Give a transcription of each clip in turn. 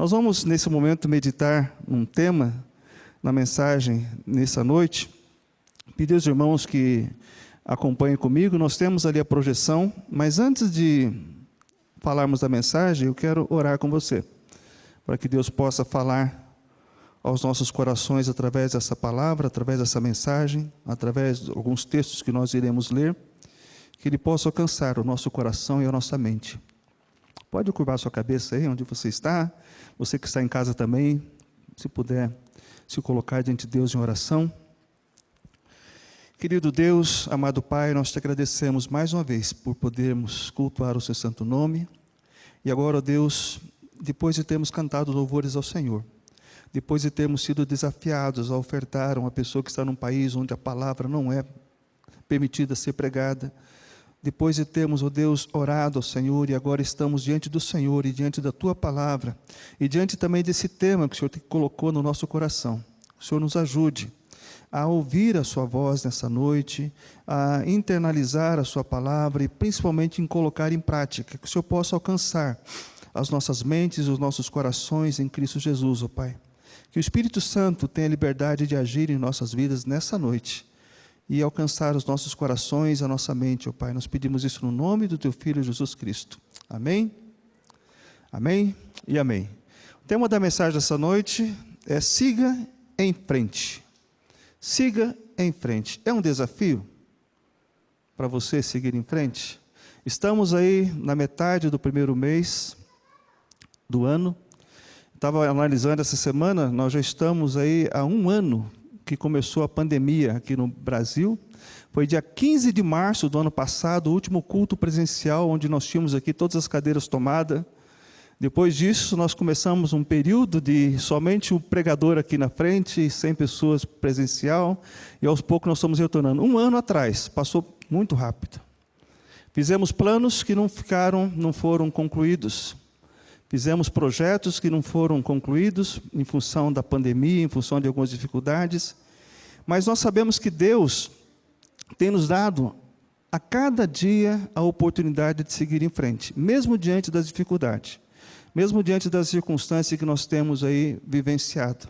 Nós vamos, nesse momento, meditar num tema, na mensagem, nessa noite. Pedir aos irmãos que acompanhem comigo. Nós temos ali a projeção, mas antes de falarmos da mensagem, eu quero orar com você, para que Deus possa falar aos nossos corações através dessa palavra, através dessa mensagem, através de alguns textos que nós iremos ler, que Ele possa alcançar o nosso coração e a nossa mente. Pode curvar sua cabeça aí, onde você está, você que está em casa também, se puder se colocar diante de Deus em oração. Querido Deus, amado Pai, nós te agradecemos mais uma vez por podermos cultuar o seu santo nome. E agora, ó Deus, depois de termos cantado louvores ao Senhor, depois de termos sido desafiados a ofertar a uma pessoa que está num país onde a palavra não é permitida ser pregada, depois de termos, ó Deus, orado ao Senhor, e agora estamos diante do Senhor e diante da Tua palavra, e diante também desse tema que o Senhor colocou no nosso coração. O Senhor nos ajude a ouvir a Sua voz nessa noite, a internalizar a Sua palavra e principalmente em colocar em prática, que o Senhor possa alcançar as nossas mentes e os nossos corações em Cristo Jesus, ó Pai. Que o Espírito Santo tenha liberdade de agir em nossas vidas nessa noite e alcançar os nossos corações, a nossa mente, ó Pai. Nós pedimos isso no nome do Teu Filho Jesus Cristo. Amém? Amém e amém. O tema da mensagem dessa noite é siga em frente. Siga em frente. É um desafio para você seguir em frente? Estamos aí na metade do primeiro mês do ano. Estava analisando essa semana, nós já estamos aí há um ano que começou a pandemia aqui no Brasil. Foi dia 15 de março do ano passado, o último culto presencial, onde nós tínhamos aqui todas as cadeiras tomadas. Depois disso, nós começamos um período de somente o pregador aqui na frente, 100 pessoas presencial, e aos poucos nós estamos retornando. Um ano atrás, passou muito rápido. Fizemos planos que não foram concluídos. Fizemos projetos que não foram concluídos em função da pandemia, em função de algumas dificuldades. Mas nós sabemos que Deus tem nos dado a cada dia a oportunidade de seguir em frente, mesmo diante das dificuldades, mesmo diante das circunstâncias que nós temos aí vivenciado.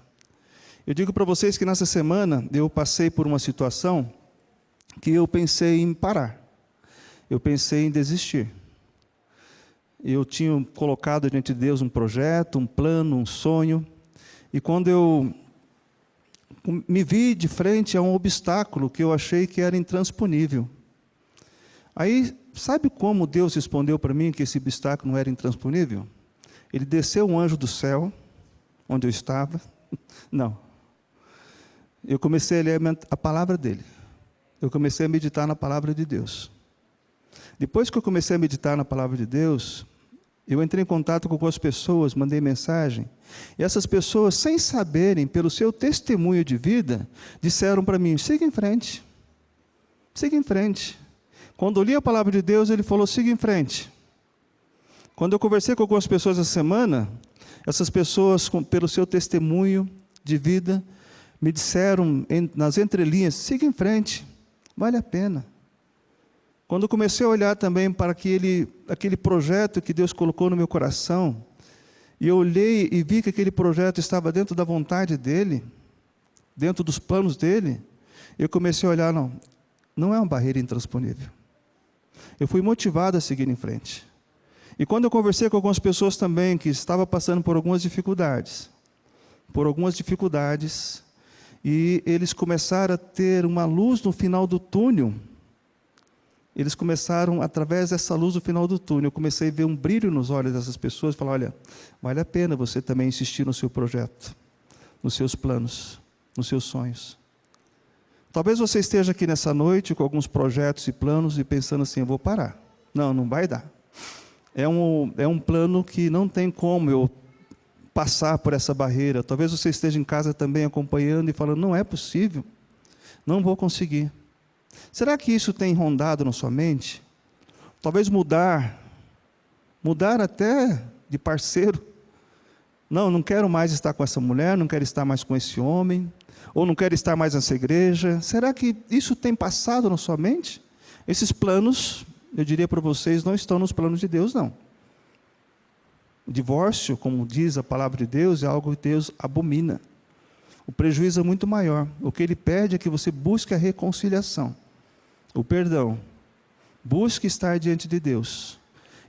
Eu digo para vocês que nessa semana eu passei por uma situação que eu pensei em parar, eu pensei em desistir. Eu tinha colocado diante de Deus um projeto, um plano, um sonho, e quando eu me vi de frente a um obstáculo que eu achei que era intransponível. Aí, sabe como Deus respondeu para mim que esse obstáculo não era intransponível? Ele desceu um anjo do céu, onde eu estava. Não. Eu comecei a ler a palavra dele. Eu comecei a meditar na palavra de Deus. Depois que eu comecei a meditar na palavra de Deus, eu entrei em contato com algumas pessoas, mandei mensagem, e essas pessoas, sem saberem, pelo seu testemunho de vida, disseram para mim, siga em frente, siga em frente. Quando eu li a palavra de Deus, ele falou, siga em frente. Quando eu conversei com algumas pessoas essa semana, essas pessoas, pelo seu testemunho de vida, me disseram, nas entrelinhas, siga em frente, vale a pena. Quando eu comecei a olhar também para aquele projeto que Deus colocou no meu coração, e eu olhei e vi que aquele projeto estava dentro da vontade dEle, dentro dos planos dEle, eu comecei a olhar, não é uma barreira intransponível. Eu fui motivado a seguir em frente. E quando eu conversei com algumas pessoas também que estavam passando por algumas dificuldades, e eles começaram a ter uma luz no final do túnel, eles começaram, através dessa luz no final do túnel, eu comecei a ver um brilho nos olhos dessas pessoas, e falar, olha, vale a pena você também insistir no seu projeto, nos seus planos, nos seus sonhos. Talvez você esteja aqui nessa noite com alguns projetos e planos e pensando assim, eu vou parar. Não vai dar. É um plano que não tem como eu passar por essa barreira. Talvez você esteja em casa também acompanhando e falando, não é possível, não vou conseguir. Será que isso tem rondado na sua mente? Talvez mudar até de parceiro. Não quero mais estar com essa mulher, não quero estar mais com esse homem, ou não quero estar mais nessa igreja. Será que isso tem passado na sua mente? Esses planos, eu diria para vocês, não estão nos planos de Deus, não. O divórcio, como diz a palavra de Deus, é algo que Deus abomina. O prejuízo é muito maior. O que Ele pede é que você busque a reconciliação, o perdão. Busque estar diante de Deus.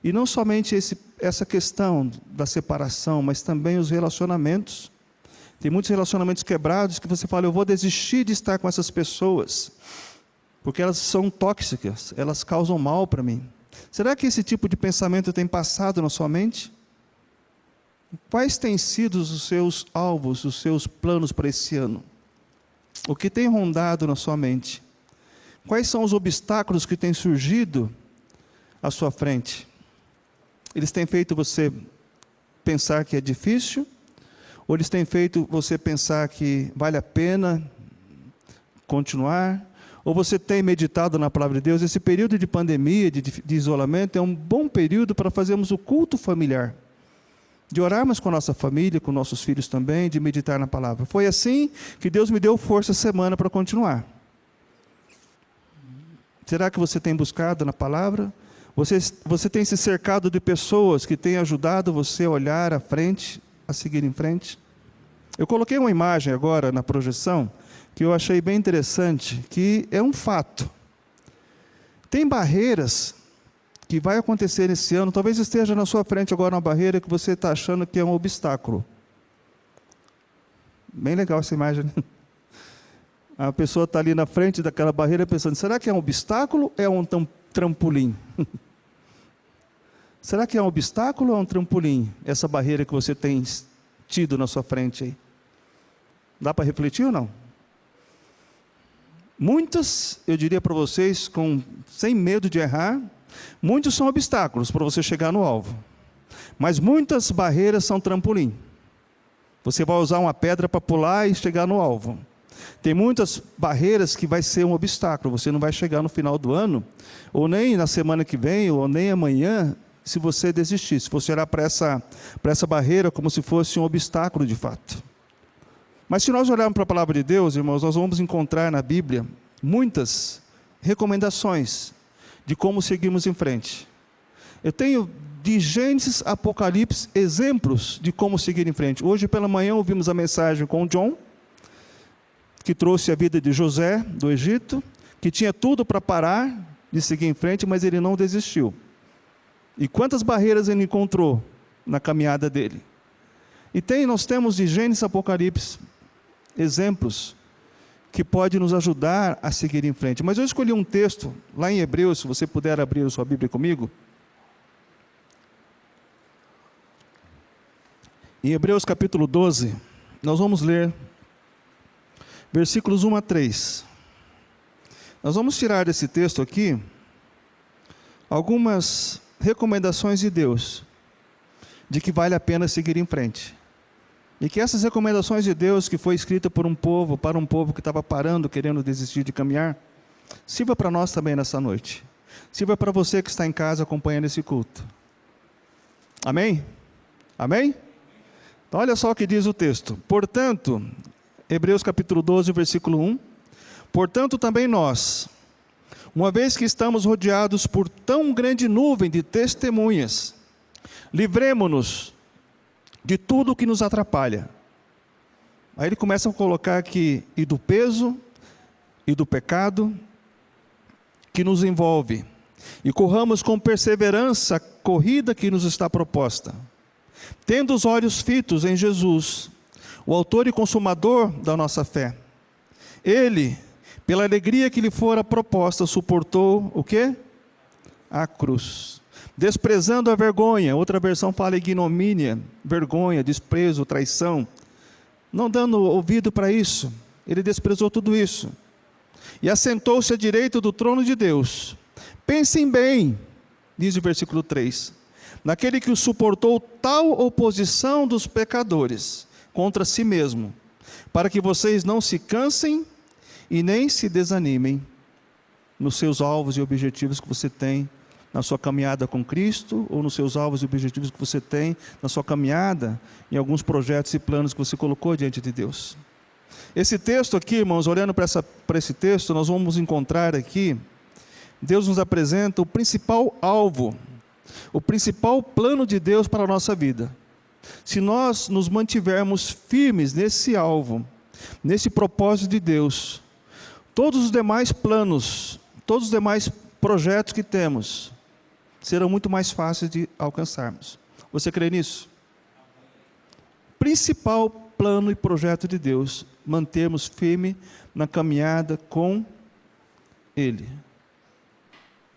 E não somente essa questão da separação, mas também os relacionamentos. Tem muitos relacionamentos quebrados que você fala, eu vou desistir de estar com essas pessoas, porque elas são tóxicas, elas causam mal para mim. Será que esse tipo de pensamento tem passado na sua mente? Quais têm sido os seus alvos, os seus planos para esse ano? O que tem rondado na sua mente? Quais são os obstáculos que têm surgido à sua frente? Eles têm feito você pensar que é difícil? Ou eles têm feito você pensar que vale a pena continuar? Ou você tem meditado na palavra de Deus? Esse período de pandemia, de isolamento, é um bom período para fazermos o culto familiar, de orarmos com a nossa família, com nossos filhos também, de meditar na palavra. Foi assim que Deus me deu força essa semana para continuar. Será que você tem buscado na palavra? Você tem se cercado de pessoas que têm ajudado você a olhar à frente, a seguir em frente? Eu coloquei uma imagem agora na projeção, que eu achei bem interessante, que é um fato. Tem barreiras que vai acontecer esse ano, talvez esteja na sua frente agora uma barreira que você está achando que é um obstáculo. Bem legal essa imagem, né? A pessoa está ali na frente daquela barreira pensando, será que é um obstáculo ou é um trampolim? Será que é um obstáculo ou é um trampolim? Essa barreira que você tem tido na sua frente aí. Dá para refletir ou não? Muitas, eu diria para vocês, sem medo de errar, muitos são obstáculos para você chegar no alvo. Mas muitas barreiras são trampolim. Você vai usar uma pedra para pular e chegar no alvo. Tem muitas barreiras que vai ser um obstáculo. Você não vai chegar no final do ano, ou nem na semana que vem, ou nem amanhã, se você desistir. Se você olhar para essa barreira como se fosse um obstáculo de fato. Mas se nós olharmos para a palavra de Deus, irmãos, nós vamos encontrar na Bíblia muitas recomendações de como seguirmos em frente. Eu tenho de Gênesis a Apocalipse exemplos de como seguir em frente. Hoje pela manhã ouvimos a mensagem com o John, que trouxe a vida de José do Egito, que tinha tudo para parar de seguir em frente, mas ele não desistiu. E quantas barreiras ele encontrou na caminhada dele? E nós temos de Gênesis a Apocalipse exemplos que podem nos ajudar a seguir em frente. Mas eu escolhi um texto lá em Hebreus, se você puder abrir a sua Bíblia comigo. Em Hebreus capítulo 12, nós vamos ler versículos 1 a 3. Nós vamos tirar desse texto aqui algumas recomendações de Deus, de que vale a pena seguir em frente. E que essas recomendações de Deus, que foi escrita por um povo, para um povo que estava parando, querendo desistir de caminhar, sirva para nós também nessa noite. Sirva para você que está em casa acompanhando esse culto. Amém? Amém? Então olha só o que diz o texto. Portanto, Hebreus capítulo 12, versículo 1. Portanto também nós, uma vez que estamos rodeados por tão grande nuvem de testemunhas, livremo-nos de tudo que nos atrapalha. Aí ele começa a colocar aqui, e do peso, e do pecado, que nos envolve, e corramos com perseverança a corrida que nos está proposta, tendo os olhos fitos em Jesus, o autor e consumador da nossa fé. Ele, pela alegria que lhe fora proposta, suportou o quê? A cruz, desprezando a vergonha. Outra versão fala ignomínia, vergonha, desprezo, traição. Não dando ouvido para isso, ele desprezou tudo isso. E assentou-se à direita do trono de Deus. Pensem bem, diz o versículo 3, naquele que suportou tal oposição dos pecadores contra si mesmo, para que vocês não se cansem e nem se desanimem nos seus alvos e objetivos que você tem na sua caminhada com Cristo, ou nos seus alvos e objetivos que você tem na sua caminhada, em alguns projetos e planos que você colocou diante de Deus. Esse texto aqui, irmãos, olhando para esse texto, nós vamos encontrar aqui, Deus nos apresenta o principal alvo o principal plano de Deus para a nossa vida. Se nós nos mantivermos firmes nesse alvo, nesse propósito de Deus, todos os demais planos, todos os demais projetos que temos, serão muito mais fáceis de alcançarmos. Você crê nisso? Principal plano e projeto de Deus, mantermos firme na caminhada com Ele.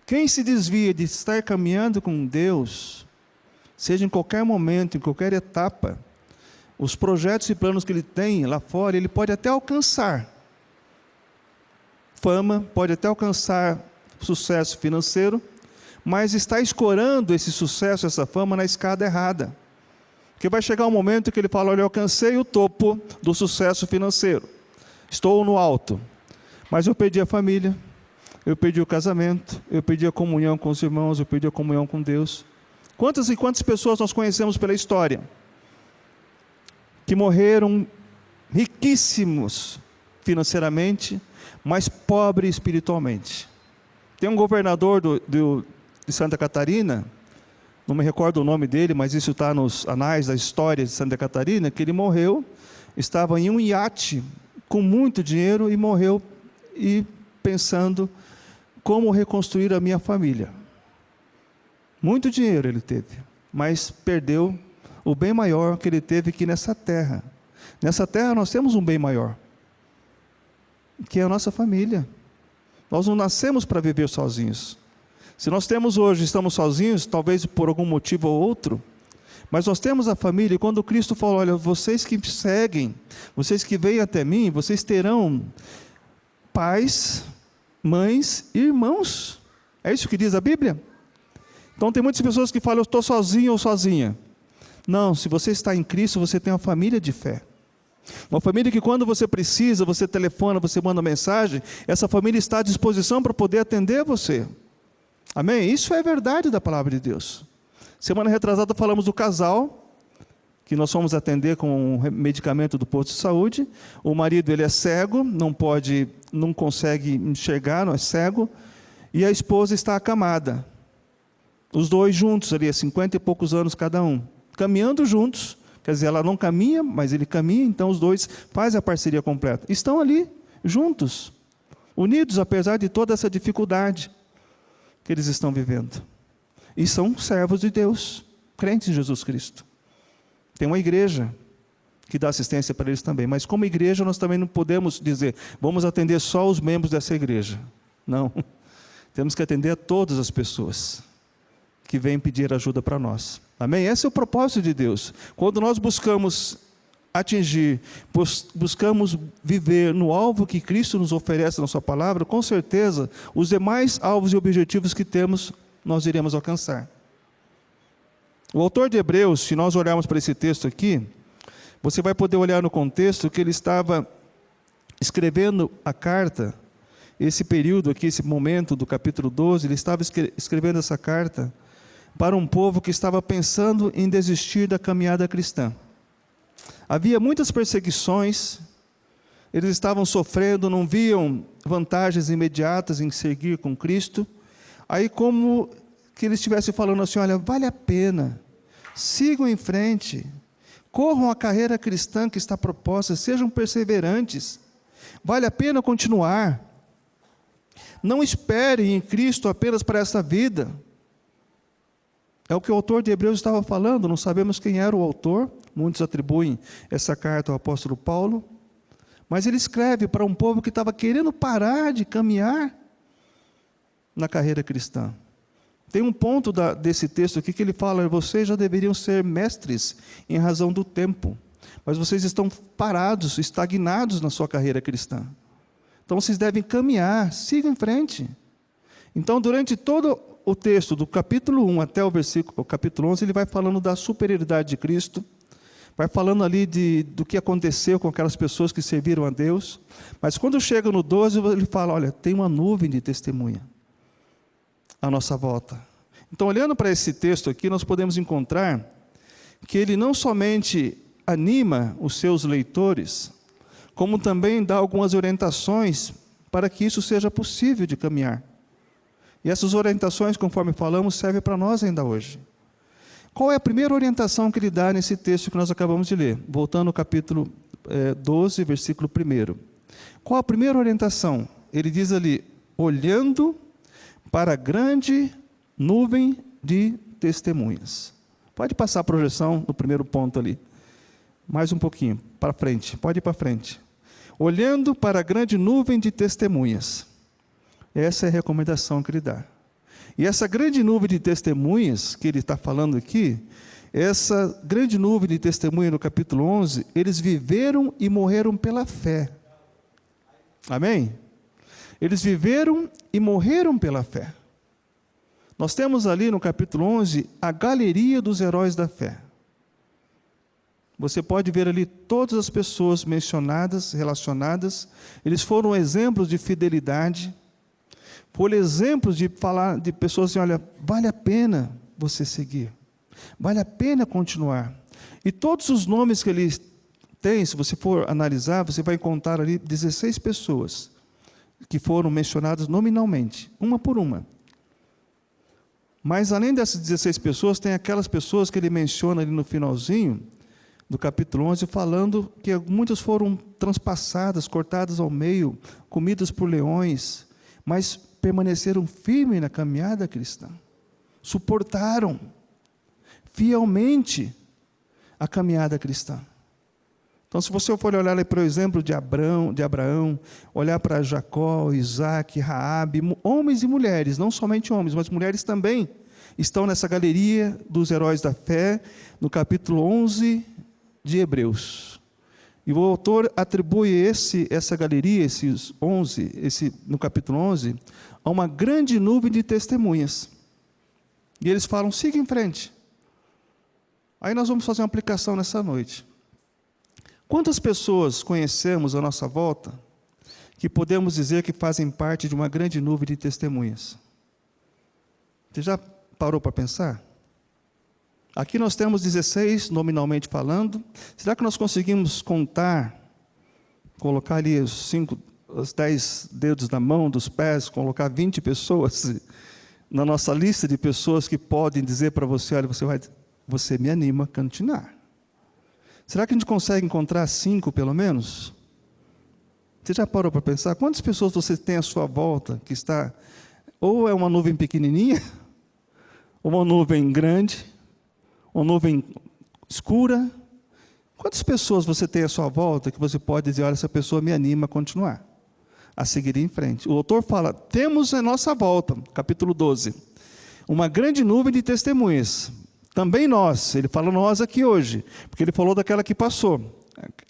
Quem se desvia de estar caminhando com Deus, seja em qualquer momento, em qualquer etapa, os projetos e planos que ele tem lá fora, ele pode até alcançar fama, pode até alcançar sucesso financeiro, mas está escorando esse sucesso, essa fama na escada errada. Porque vai chegar um momento que ele fala, olha, eu alcancei o topo do sucesso financeiro, estou no alto, mas eu perdi a família, eu perdi o casamento, eu perdi a comunhão com os irmãos, eu perdi a comunhão com Deus. Quantas e quantas pessoas nós conhecemos pela história que morreram riquíssimos financeiramente, mas pobres espiritualmente? Tem um governador de Santa Catarina, não me recordo o nome dele, mas isso está nos anais da história de Santa Catarina, que ele morreu, estava em um iate com muito dinheiro e morreu e pensando como reconstruir a minha família. Muito dinheiro ele teve, mas perdeu o bem maior que ele teve aqui nessa terra. Nessa terra nós temos um bem maior, que é a nossa família. Nós não nascemos para viver sozinhos. Se nós temos hoje, estamos sozinhos, talvez por algum motivo ou outro, mas nós temos a família, e quando Cristo falou, olha, vocês que seguem, vocês que vêm até mim, vocês terão pais, mães e irmãos. É isso que diz a Bíblia? Então tem muitas pessoas que falam, eu estou sozinho ou sozinha. Não, se você está em Cristo, você tem uma família de fé. Uma família que quando você precisa, você telefona, você manda mensagem, essa família está à disposição para poder atender você. Amém? Isso é verdade da palavra de Deus. Semana retrasada falamos do casal, que nós fomos atender com um medicamento do posto de saúde. O marido, ele é cego, não consegue enxergar, não é cego, e a esposa está acamada. Os dois juntos ali, há 50 e poucos anos cada um, caminhando juntos. Quer dizer, ela não caminha, mas ele caminha, então os dois fazem a parceria completa. Estão ali, juntos, unidos, apesar de toda essa dificuldade que eles estão vivendo. E são servos de Deus, crentes em Jesus Cristo. Tem uma igreja que dá assistência para eles também, mas como igreja nós também não podemos dizer, vamos atender só os membros dessa igreja. Não, temos que atender a todas as pessoas que vêm pedir ajuda para nós. Amém? Esse é o propósito de Deus. Quando nós buscamos atingir, buscamos viver no alvo que Cristo nos oferece na sua palavra, com certeza, os demais alvos e objetivos que temos, nós iremos alcançar. O autor de Hebreus, se nós olharmos para esse texto aqui, você vai poder olhar no contexto que ele estava escrevendo a carta, esse período aqui, esse momento do capítulo 12, ele estava escrevendo essa carta para um povo que estava pensando em desistir da caminhada cristã. Havia muitas perseguições, eles estavam sofrendo, não viam vantagens imediatas em seguir com Cristo. Aí como que eles estivessem falando assim, olha, vale a pena, sigam em frente, corram a carreira cristã que está proposta, sejam perseverantes, vale a pena continuar. Não esperem em Cristo apenas para essa vida. É o que o autor de Hebreus estava falando, não sabemos quem era o autor, muitos atribuem essa carta ao apóstolo Paulo, mas ele escreve para um povo que estava querendo parar de caminhar na carreira cristã. Tem um ponto desse texto aqui que ele fala, vocês já deveriam ser mestres em razão do tempo, mas vocês estão parados, estagnados na sua carreira cristã. Então vocês devem caminhar, sigam em frente. Então durante todo o texto do capítulo 1 até o capítulo 11, ele vai falando da superioridade de Cristo, vai falando ali do que aconteceu com aquelas pessoas que serviram a Deus, mas quando chega no 12, ele fala, olha, tem uma nuvem de testemunha à nossa volta. Então, olhando para esse texto aqui, nós podemos encontrar que ele não somente anima os seus leitores, como também dá algumas orientações para que isso seja possível de caminhar. E essas orientações, conforme falamos, servem para nós ainda hoje. Qual é a primeira orientação que ele dá nesse texto que nós acabamos de ler? Voltando ao capítulo 12, versículo 1. Qual a primeira orientação? Ele diz ali, olhando para a grande nuvem de testemunhas. Pode passar a projeção no primeiro ponto ali. Mais um pouquinho, para frente, pode ir para frente. Olhando para a grande nuvem de testemunhas. Essa é a recomendação que ele dá. E essa grande nuvem de testemunhas que ele está falando aqui, essa grande nuvem de testemunhas no capítulo 11, eles viveram e morreram pela fé. Amém? Eles viveram e morreram pela fé. Nós temos ali no capítulo 11 a galeria dos heróis da fé. Você pode ver ali todas as pessoas mencionadas, relacionadas. Eles foram exemplos de fidelidade. Foram exemplos de falar de pessoas assim, olha, vale a pena você seguir. Vale a pena continuar. E todos os nomes que ele tem, se você for analisar, você vai encontrar ali 16 pessoas que foram mencionadas nominalmente, uma por uma. Mas além dessas 16 pessoas, tem aquelas pessoas que ele menciona ali no finalzinho do capítulo 11, falando que muitas foram transpassadas, cortadas ao meio, comidas por leões, mas permaneceram firmes na caminhada cristã. Suportaram fielmente a caminhada cristã. Então, se você for olhar para o exemplo de Abraão, olhar para Jacó, Isaac, Raabe, homens e mulheres, não somente homens, mas mulheres também, estão nessa galeria dos heróis da fé, no capítulo 11 de Hebreus. E o autor atribui essa galeria, esses 11, no capítulo 11, a uma grande nuvem de testemunhas. E eles falam, siga em frente. Aí nós vamos fazer uma aplicação nessa noite. Quantas pessoas conhecemos à nossa volta que podemos dizer que fazem parte de uma grande nuvem de testemunhas? Você já parou para pensar? Aqui nós temos 16, nominalmente falando. Será que nós conseguimos contar, colocar ali os 10 dedos na mão, dos pés, colocar 20 pessoas na nossa lista de pessoas que podem dizer para você, olha, você me anima a continuar? Será que a gente consegue encontrar 5 pelo menos? Você já parou para pensar? Quantas pessoas você tem à sua volta que está, ou é uma nuvem pequenininha, ou uma nuvem grande, uma nuvem escura? Quantas pessoas você tem à sua volta que você pode dizer, olha, essa pessoa me anima a continuar, a seguir em frente? O autor fala, temos à nossa volta, capítulo 12, uma grande nuvem de testemunhas. Também nós, ele fala nós aqui hoje, porque ele falou daquela que passou.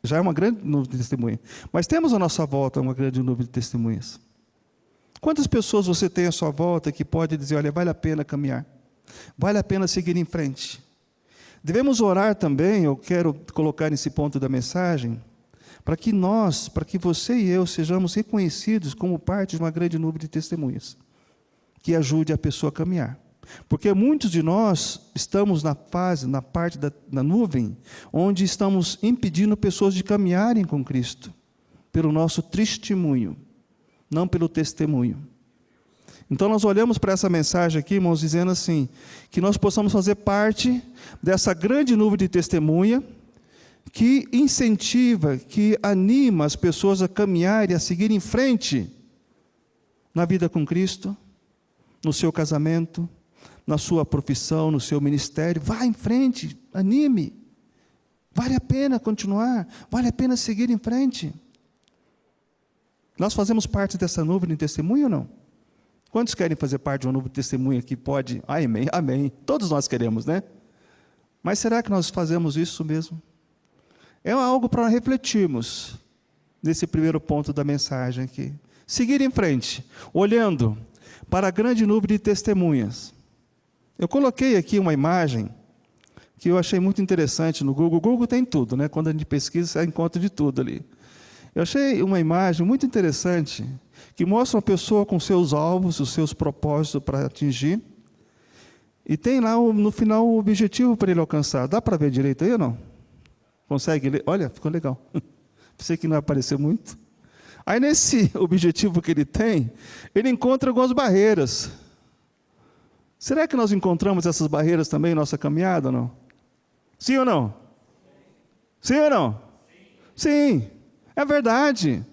Já é uma grande nuvem de testemunhas. Mas temos à nossa volta uma grande nuvem de testemunhas. Quantas pessoas você tem à sua volta que pode dizer, olha, vale a pena caminhar, vale a pena seguir em frente? Devemos orar também, eu quero colocar nesse ponto da mensagem, para que você e eu sejamos reconhecidos como parte de uma grande nuvem de testemunhas, que ajude a pessoa a caminhar. Porque muitos de nós estamos na parte da nuvem, onde estamos impedindo pessoas de caminharem com Cristo, pelo nosso testemunho, não pelo testemunho. Então nós olhamos para essa mensagem aqui, irmãos, dizendo assim, que nós possamos fazer parte dessa grande nuvem de testemunha, que incentiva, que anima as pessoas a caminharem, a seguir em frente, na vida com Cristo, no seu casamento, na sua profissão, no seu ministério. Vá em frente, anime. Vale a pena continuar, vale a pena seguir em frente. Nós fazemos parte dessa nuvem de testemunho ou não? Quantos querem fazer parte de uma nuvem de testemunho que pode? Amém, amém. Todos nós queremos, né? Mas será que nós fazemos isso mesmo? É algo para refletirmos nesse primeiro ponto da mensagem aqui. Seguir em frente, olhando para a grande nuvem de testemunhas. Eu coloquei aqui uma imagem que eu achei muito interessante no Google. O Google tem tudo, né? Quando a gente pesquisa, você encontra de tudo ali. Eu achei uma imagem muito interessante, que mostra uma pessoa com seus alvos, os seus propósitos para atingir, e tem lá no final o objetivo para ele alcançar. Dá para ver direito aí ou não? Consegue ler? Olha, ficou legal. Pensei que não ia aparecer muito. Aí nesse objetivo que ele tem, ele encontra algumas barreiras. Será que nós encontramos essas barreiras também em nossa caminhada ou não? Sim ou não? Sim ou não? Sim, é verdade.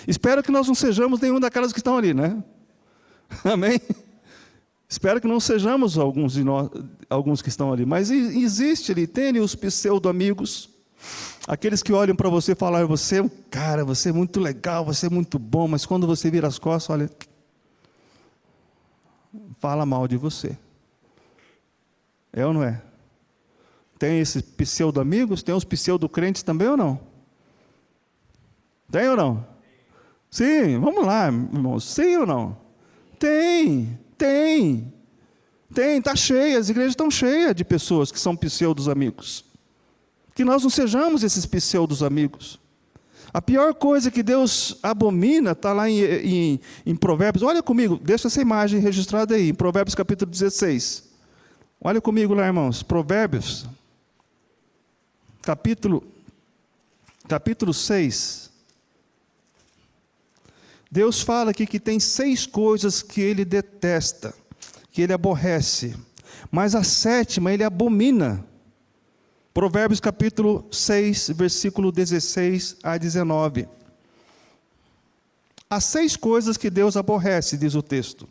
Espero que nós não sejamos nenhum daquelas que estão ali, né? Amém? Espero que não sejamos alguns de nós, alguns que estão ali. Mas existe ali, tem ali os pseudo-amigos, aqueles que olham para você e falam, você, cara, você é muito legal, você é muito bom, mas quando você vira as costas, olha, fala mal de você. É ou não é? Tem esses pseudo-amigos, tem os pseudo-crentes também ou não? Tem ou não? Sim, vamos lá, irmãos, sim ou não? Tem, está cheia, as igrejas estão cheias de pessoas que são pseudos-amigos. Que nós não sejamos esses pseudos-amigos. A pior coisa que Deus abomina está lá em Provérbios. Olha comigo, deixa essa imagem registrada aí, em Provérbios capítulo 16. Olha comigo lá, irmãos, Provérbios, capítulo 6. Deus fala aqui que tem 6 coisas que Ele detesta, que Ele aborrece, mas a 7ª Ele abomina. Provérbios capítulo 6, versículo 16 a 19. Há 6 coisas que Deus aborrece, diz o texto,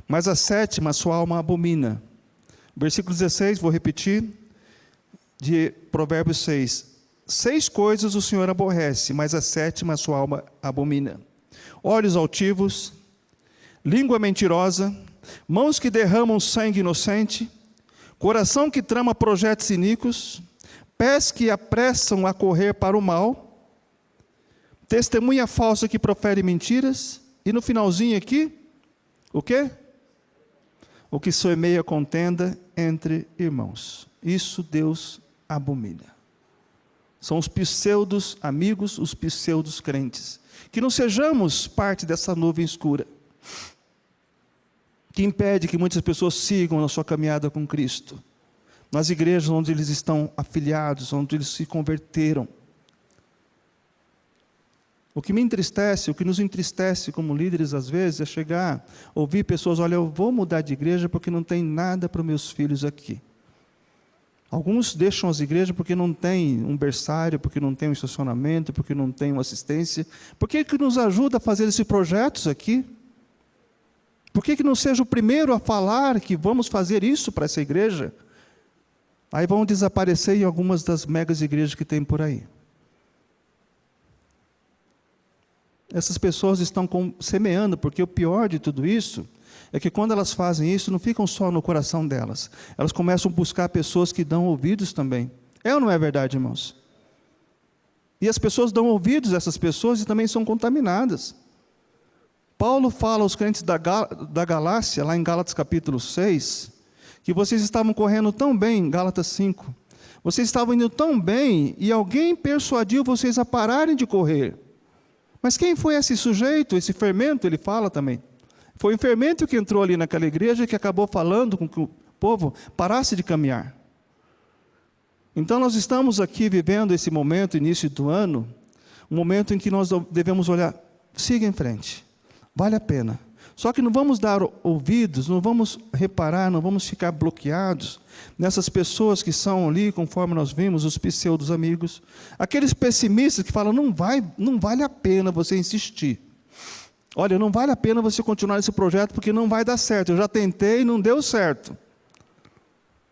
mas a 7ª sua alma abomina. Versículo 16, vou repetir, de Provérbios 6. 6 coisas o Senhor aborrece, mas a 7ª sua alma abomina. Olhos altivos, língua mentirosa, mãos que derramam sangue inocente, coração que trama projetos iníquos, pés que apressam a correr para o mal, testemunha falsa que profere mentiras, e no finalzinho aqui, o quê? O que semeia contenda entre irmãos. Isso Deus abomina. São os pseudos amigos, os pseudos crentes. Que não sejamos parte dessa nuvem escura, que impede que muitas pessoas sigam na sua caminhada com Cristo, nas igrejas onde eles estão afiliados, onde eles se converteram. O que me entristece, o que nos entristece como líderes às vezes, é chegar, ouvir pessoas, olha, eu vou mudar de igreja porque não tem nada para os meus filhos aqui. Alguns deixam as igrejas porque não tem um berçário, porque não tem um estacionamento, porque não tem uma assistência. Por que nos ajuda a fazer esses projetos aqui? Por que não seja o primeiro a falar que vamos fazer isso para essa igreja? Aí vão desaparecer em algumas das megas igrejas que tem por aí. Essas pessoas estão semeando, porque o pior de tudo isso é que quando elas fazem isso, não ficam só no coração delas. Elas começam a buscar pessoas que dão ouvidos também. É ou não é verdade, irmãos? E as pessoas dão ouvidos a essas pessoas e também são contaminadas. Paulo fala aos crentes da Galácia, lá em Gálatas capítulo 6, que vocês estavam correndo tão bem, Gálatas 5, vocês estavam indo tão bem e alguém persuadiu vocês a pararem de correr. Mas quem foi esse sujeito, esse fermento, ele fala também. Foi o fermento que entrou ali naquela igreja que acabou falando com que o povo parasse de caminhar. Então nós estamos aqui vivendo esse momento, início do ano, um momento em que nós devemos olhar, siga em frente, vale a pena. Só que não vamos dar ouvidos, não vamos reparar, não vamos ficar bloqueados nessas pessoas que são ali, conforme nós vimos, os pseudos amigos, aqueles pessimistas que falam, não vale a pena você insistir. Olha, não vale a pena você continuar esse projeto porque não vai dar certo. Eu já tentei e não deu certo.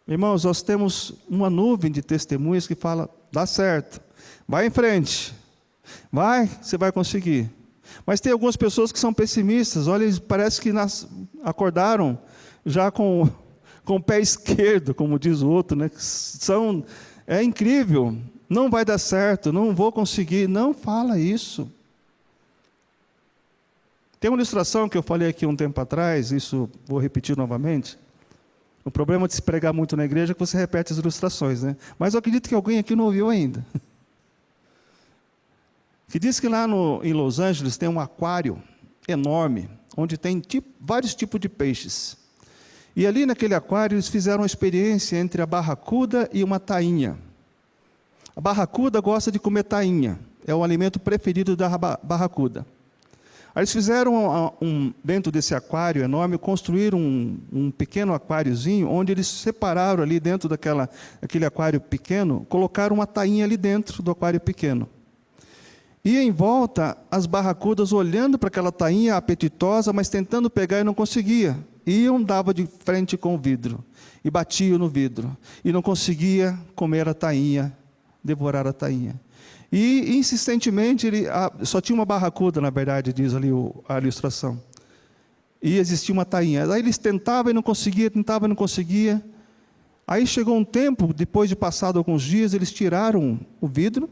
Irmãos, nós temos uma nuvem de testemunhas que fala, dá certo, vai em frente, vai, você vai conseguir. Mas tem algumas pessoas que são pessimistas, olha, parece que acordaram já com o pé esquerdo, como diz o outro, né? É incrível, não vai dar certo, não vou conseguir, não fala isso. Tem uma ilustração que eu falei aqui um tempo atrás, isso vou repetir novamente. O problema de se pregar muito na igreja é que você repete as ilustrações, né? Mas eu acredito que alguém aqui não ouviu ainda. Que diz que lá em Los Angeles tem um aquário enorme, onde tem vários tipos de peixes. E ali naquele aquário eles fizeram uma experiência entre a barracuda e uma tainha. A barracuda gosta de comer tainha, é o alimento preferido da barracuda. Aí eles fizeram dentro desse aquário enorme, construíram um pequeno aquáriozinho, onde eles separaram ali dentro daquele aquário pequeno, colocaram uma tainha ali dentro do aquário pequeno. E em volta, as barracudas olhando para aquela tainha apetitosa, mas tentando pegar e não conseguia. Iam, dava de frente com o vidro, e batiam no vidro, e não conseguia comer a tainha, devorar a tainha. E, insistentemente, só tinha uma barracuda, na verdade, diz ali a ilustração. E existia uma tainha. Aí eles tentavam e não conseguia, tentavam e não conseguia. Aí chegou um tempo, depois de passado alguns dias, eles tiraram o vidro,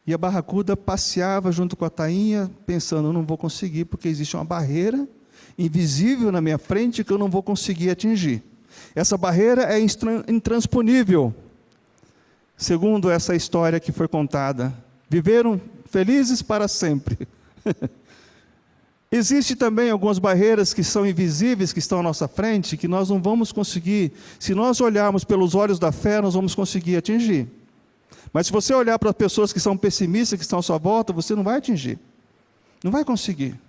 e a barracuda passeava junto com a tainha, pensando, eu não vou conseguir, porque existe uma barreira invisível na minha frente que eu não vou conseguir atingir. Essa barreira é intransponível. Segundo essa história que foi contada, viveram felizes para sempre. Existem também algumas barreiras que são invisíveis, que estão à nossa frente, que nós não vamos conseguir, se nós olharmos pelos olhos da fé, nós vamos conseguir atingir. Mas se você olhar para as pessoas que são pessimistas, que estão à sua volta, você não vai atingir. Não vai conseguir.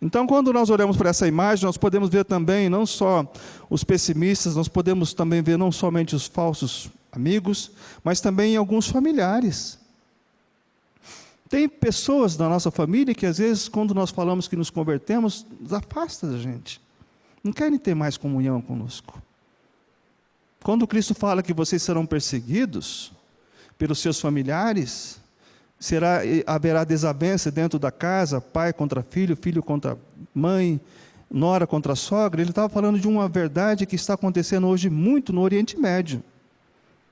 Então, quando nós olhamos para essa imagem, nós podemos ver também, não só os pessimistas, nós podemos também ver não somente os falsos amigos, mas também alguns familiares. Tem pessoas da nossa família que, às vezes, quando nós falamos que nos convertemos, nos afasta da gente. Não querem ter mais comunhão conosco. Quando Cristo fala que vocês serão perseguidos pelos seus familiares, haverá desavença dentro da casa, pai contra filho, filho contra mãe, nora contra sogra. Ele estava falando de uma verdade que está acontecendo hoje muito no Oriente Médio.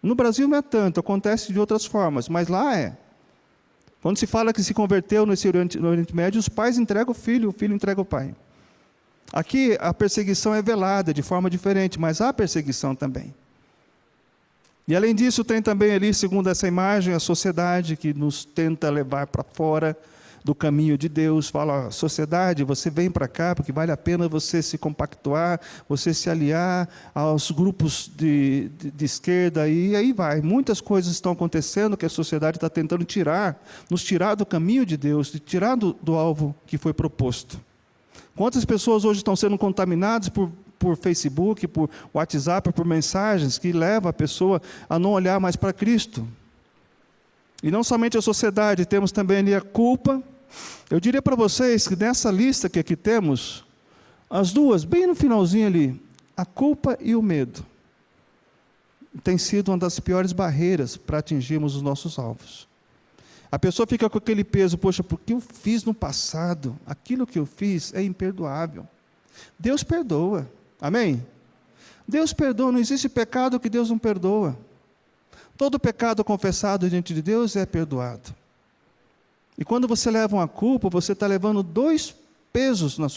No Brasil não é tanto, acontece de outras formas, mas lá é. Quando se fala que se converteu no Oriente Médio, os pais entregam o filho entrega o pai. Aqui a perseguição é velada, de forma diferente, mas há perseguição também. E além disso, tem também ali, segundo essa imagem, a sociedade que nos tenta levar para fora do caminho de Deus. Fala, sociedade, você vem para cá, porque vale a pena você se compactuar, você se aliar aos grupos de esquerda, e aí vai. Muitas coisas estão acontecendo que a sociedade está tentando nos tirar do caminho de Deus, tirar do alvo que foi proposto. Quantas pessoas hoje estão sendo contaminadas por Facebook, por WhatsApp, por mensagens que levam a pessoa a não olhar mais para Cristo? E não somente a sociedade, temos também ali a culpa. Eu diria para vocês que nessa lista que aqui temos, as duas, bem no finalzinho ali, a culpa e o medo, tem sido uma das piores barreiras para atingirmos os nossos alvos. A pessoa fica com aquele peso, poxa, porque eu fiz no passado, aquilo que eu fiz é imperdoável. Deus perdoa, amém? Deus perdoa, não existe pecado que Deus não perdoa. Todo pecado confessado diante de Deus é perdoado. E quando você leva uma culpa, você está levando dois pesos nos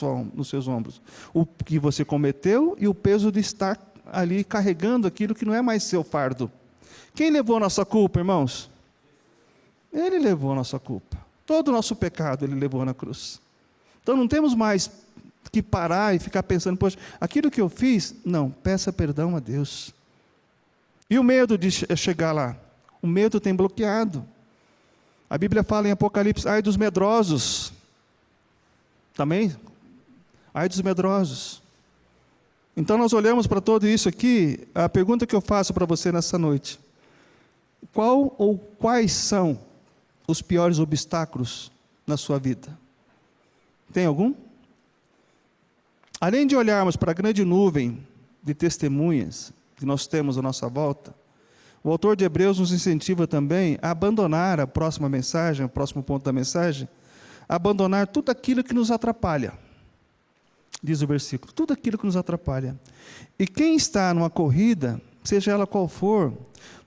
seus ombros. O que você cometeu e o peso de estar ali carregando aquilo que não é mais seu fardo. Quem levou a nossa culpa, irmãos? Ele levou a nossa culpa. Todo o nosso pecado Ele levou na cruz. Então não temos mais que parar e ficar pensando, poxa, aquilo que eu fiz, não, peça perdão a Deus. E o medo de chegar lá? O medo tem bloqueado. A Bíblia fala em Apocalipse, ai dos medrosos. Também? Ai dos medrosos. Então nós olhamos para tudo isso aqui, a pergunta que eu faço para você nessa noite: qual ou quais são os piores obstáculos na sua vida? Tem algum? Além de olharmos para a grande nuvem de testemunhas que nós temos à nossa volta, o autor de Hebreus nos incentiva também a abandonar a próxima mensagem, o próximo ponto da mensagem, a abandonar tudo aquilo que nos atrapalha. Diz o versículo, tudo aquilo que nos atrapalha. E quem está numa corrida, seja ela qual for,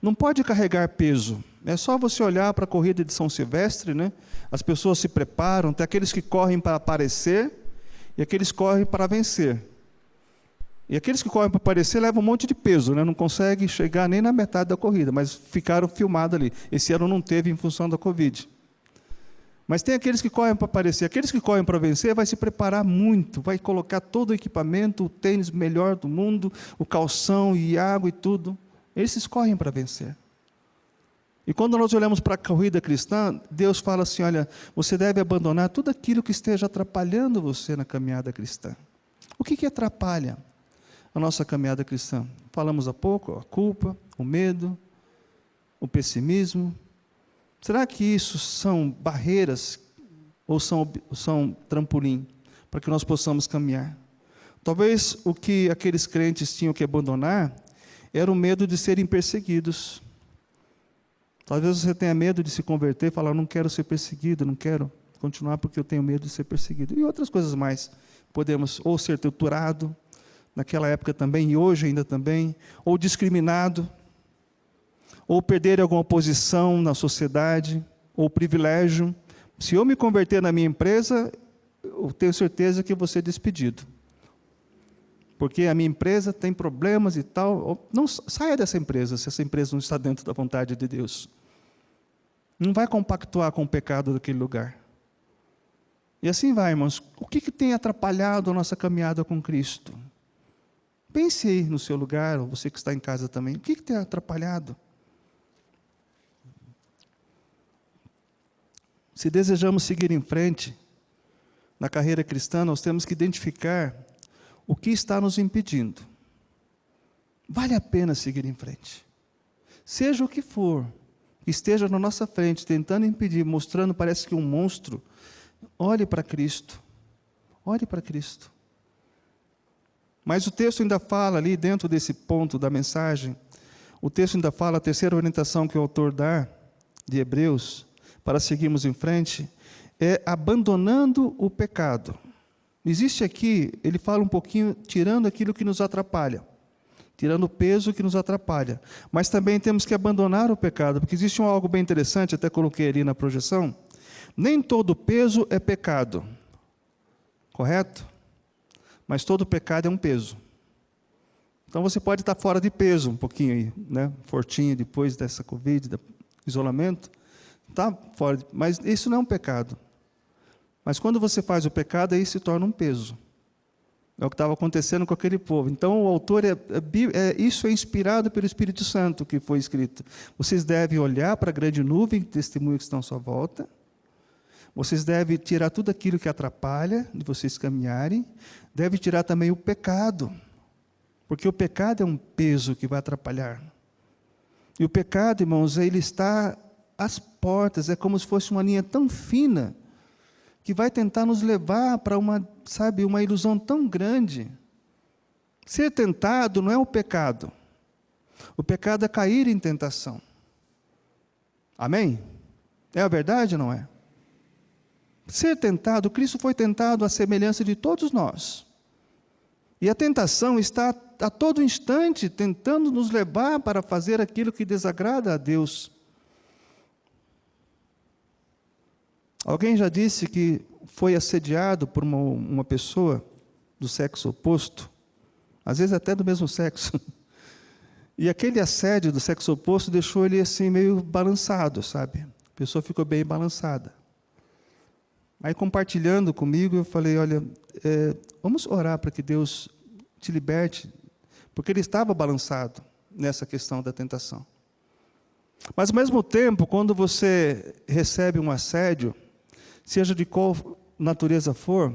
não pode carregar peso. É só você olhar para a corrida de São Silvestre, né? As pessoas se preparam, tem aqueles que correm para aparecer e aqueles que correm para vencer. E aqueles que correm para aparecer levam um monte de peso, né? Não conseguem chegar nem na metade da corrida, mas ficaram filmados ali. Esse ano não teve em função da Covid. Mas tem aqueles que correm para aparecer. Aqueles que correm para vencer vai se preparar muito, vai colocar todo o equipamento, o tênis melhor do mundo, o calção e água e tudo. Esses correm para vencer. E quando nós olhamos para a corrida cristã, Deus fala assim, olha, você deve abandonar tudo aquilo que esteja atrapalhando você na caminhada cristã. O que atrapalha a nossa caminhada cristã? Falamos há pouco, a culpa, o medo, o pessimismo. Será que isso são barreiras ou são trampolim para que nós possamos caminhar? Talvez o que aqueles crentes tinham que abandonar era o medo de serem perseguidos. Talvez você tenha medo de se converter e falar, não quero ser perseguido, não quero continuar porque eu tenho medo de ser perseguido. E outras coisas mais. Podemos ou ser torturado, naquela época também, e hoje ainda também, ou discriminado, ou perder alguma posição na sociedade, ou privilégio. Se eu me converter na minha empresa, eu tenho certeza que eu vou ser despedido. Porque a minha empresa tem problemas e tal. Não saia dessa empresa, se essa empresa não está dentro da vontade de Deus. Não vai compactuar com o pecado daquele lugar. E assim vai, irmãos. O que tem atrapalhado a nossa caminhada com Cristo? Pense aí no seu lugar, ou você que está em casa também. O que tem atrapalhado? Se desejamos seguir em frente na carreira cristã, nós temos que identificar o que está nos impedindo. Vale a pena seguir em frente. Seja o que for, que esteja na nossa frente, tentando impedir, mostrando, parece que um monstro, olhe para Cristo. Olhe para Cristo. Mas o texto ainda fala ali, dentro desse ponto da mensagem, o texto ainda fala, a terceira orientação que o autor dá, de Hebreus, para seguirmos em frente, é abandonando o pecado. Existe aqui, ele fala um pouquinho, tirando aquilo que nos atrapalha, tirando o peso que nos atrapalha. Mas também temos que abandonar o pecado, porque existe algo bem interessante, até coloquei ali na projeção. Nem todo peso é pecado, correto? Mas todo pecado é um peso. Então você pode estar fora de peso um pouquinho aí, né? Fortinho depois dessa Covid, do isolamento, está fora, mas isso não é um pecado. Mas quando você faz o pecado, aí se torna um peso. É o que estava acontecendo com aquele povo. Então, o autor, isso é inspirado pelo Espírito Santo que foi escrito. Vocês devem olhar para a grande nuvem de testemunhas que estão à sua volta. Vocês devem tirar tudo aquilo que atrapalha de vocês caminharem. Devem tirar também o pecado. Porque o pecado é um peso que vai atrapalhar. E o pecado, irmãos, ele está às portas. É como se fosse uma linha tão fina que vai tentar nos levar para uma ilusão tão grande. Ser tentado não é o pecado. O pecado é cair em tentação. Amém? É a verdade ou não é? Ser tentado, Cristo foi tentado à semelhança de todos nós. E a tentação está a todo instante tentando nos levar para fazer aquilo que desagrada a Deus. Alguém já disse que foi assediado por uma pessoa do sexo oposto, às vezes até do mesmo sexo. E aquele assédio do sexo oposto deixou ele assim meio balançado, sabe? A pessoa ficou bem balançada. Aí compartilhando comigo, eu falei, olha, vamos orar para que Deus te liberte, porque ele estava balançado nessa questão da tentação. Mas ao mesmo tempo, quando você recebe um assédio, seja de qual natureza for,